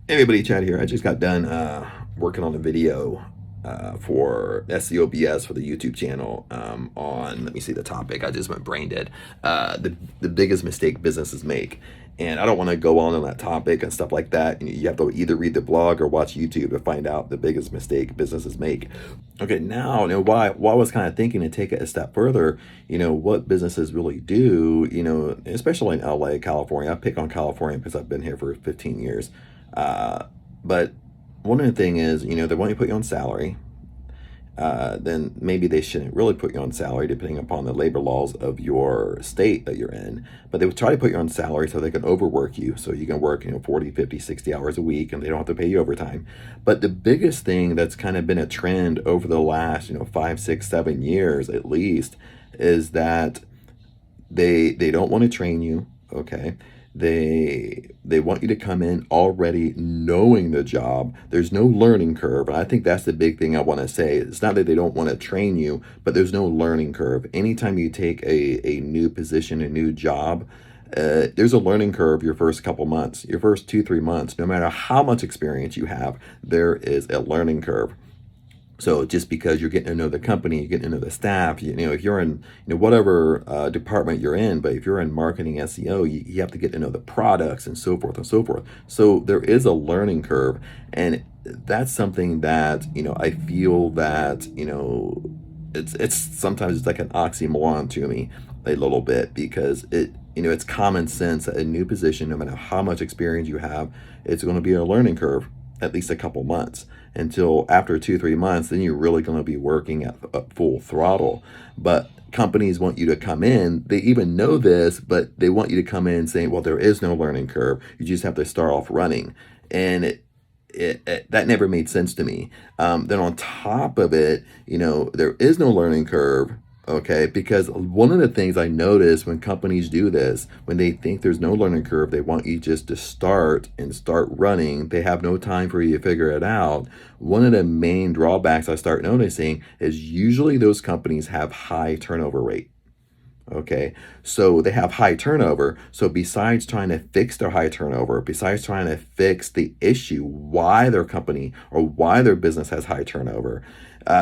Hey everybody, Chad here. I just got done working on a video for SEO BS for the YouTube channel on, let me see the topic. I just went brain dead. The biggest mistake businesses make. And I don't want to go on that topic and stuff like that. You have to either read the blog or watch YouTube to find out the biggest mistake businesses make. Okay, now, why I was kind of thinking to take it a step further, what businesses really do, especially in LA, California. I pick on California because I've been here for 15 years. Uh, but one of the thing is, they want you to put you on salary. Then maybe they shouldn't really put you on salary depending upon the labor laws of your state that you're in. But they would try to put you on salary so they can overwork you. So you can work, 40, 50, 60 hours a week and they don't have to pay you overtime. But the biggest thing that's kind of been a trend over the last, 5, 6, 7 years at least, is that they don't want to train you. Okay, they want you to come in already knowing the job. There's no learning curve, and I think that's the big thing I want to say. It's not that they don't want to train you, but there's no learning curve. Anytime you take a new position, a new job, there's a learning curve your first couple months, your first 2, 3 months. No matter how much experience you have, there is a learning curve. So just because you're getting to know the company, you're getting to know the staff, if you're in, whatever department you're in, but if you're in marketing SEO, you have to get to know the products and so forth and so forth. So there is a learning curve, and that's something that I feel that it's sometimes it's like an oxymoron to me a little bit, because it's common sense that a new position, no matter how much experience you have, it's going to be a learning curve at least a couple months, until after 2, 3 months, then you're really going to be working at full throttle. But companies want you to come in, they even know this, but they want you to come in saying, well, there is no learning curve, you just have to start off running. And that never made sense to me. Then on top of it, there is no learning curve. Okay, because one of the things I notice when companies do this, when they think there's no learning curve, they want you just to start running. They have no time for you to figure it out. One of the main drawbacks I start noticing is usually those companies have high turnover rate. Okay, so they have high turnover. So besides trying to fix their high turnover, besides trying to fix the issue why their company or why their business has high turnover,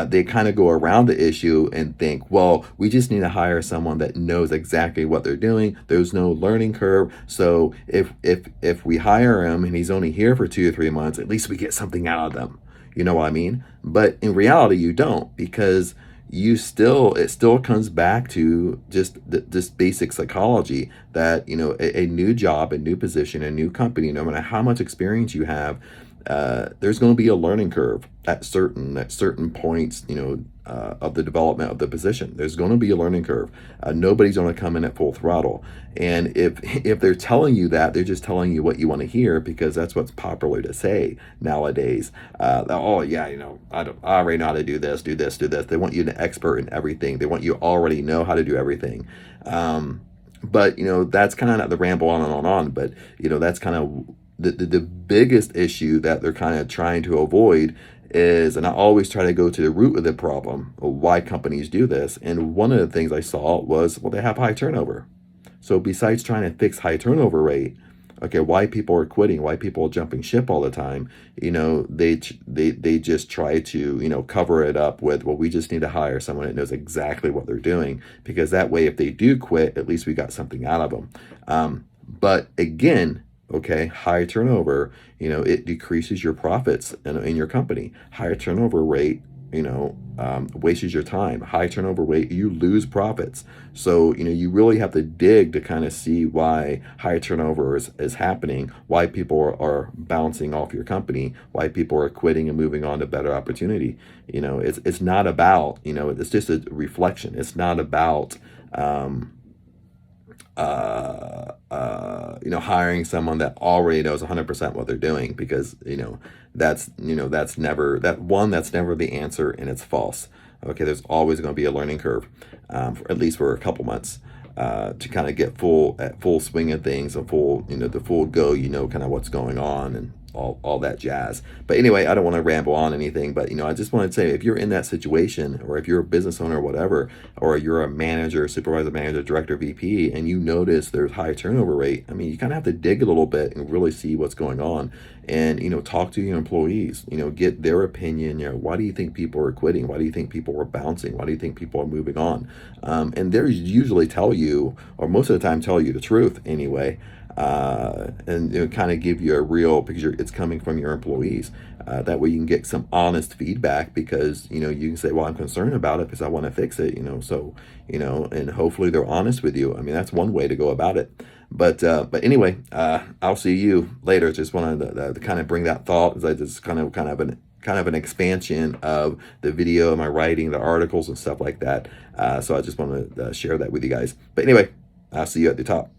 they kind of go around the issue and think, well, we just need to hire someone that knows exactly what they're doing. There's no learning curve. So if we hire him and he's only here for 2 or 3 months, at least we get something out of them. You know what I mean? But in reality, you don't, because it still comes back to just this basic psychology that a new job, a new position, a new company, no matter how much experience you have, there's going to be a learning curve at certain points, of the development of the position. There's going to be a learning curve. Nobody's going to come in at full throttle. And if they're telling you that, they're just telling you what you want to hear, because that's what's popular to say nowadays. Oh yeah, I already know how to do this, do this, do this. They want you an expert in everything. They want you already know how to do everything. But that's kind of the ramble on and on. But that's kind of the biggest issue that they're kind of trying to avoid is, and I always try to go to the root of the problem, of why companies do this. And one of the things I saw was, well, they have high turnover. So besides trying to fix high turnover rate, okay, why people are quitting, why people are jumping ship all the time, they just try to, cover it up with, well, we just need to hire someone that knows exactly what they're doing, because that way, if they do quit, at least we got something out of them. But again, okay, high turnover, it decreases your profits in your company. Higher turnover rate, wastes your time. High turnover rate, you lose profits. So, you really have to dig to kind of see why high turnover is happening, why people are bouncing off your company, why people are quitting and moving on to better opportunity. It's not about, it's just a reflection. It's not about, hiring someone that already knows 100% what they're doing, because that's never the answer, and it's false. Okay, there's always going to be a learning curve, at least for a couple months, to kind of get full swing of things and full the full go, kind of what's going on, and all that jazz. But anyway, I don't want to ramble on anything, but I just want to say, if you're in that situation, or if you're a business owner or whatever, or you're a manager, supervisor, manager, director, VP, and you notice there's high turnover rate, I mean, you kind of have to dig a little bit and really see what's going on, and talk to your employees, get their opinion. Why do you think people are quitting? Why do you think people are bouncing? Why do you think people are moving on? And they usually tell you, or most of the time tell you the truth anyway, and kind of give you a real, because it's coming from your employees. That way you can get some honest feedback, because you can say, well, I'm concerned about it because I want to fix it. So and hopefully they're honest with you. I mean, that's one way to go about it. But anyway, I'll see you later. Just wanted to kind of bring that thought, as I just kind of an expansion of the video, my writing, the articles and stuff like that. So I just want to share that with you guys. But anyway, I'll see you at the top.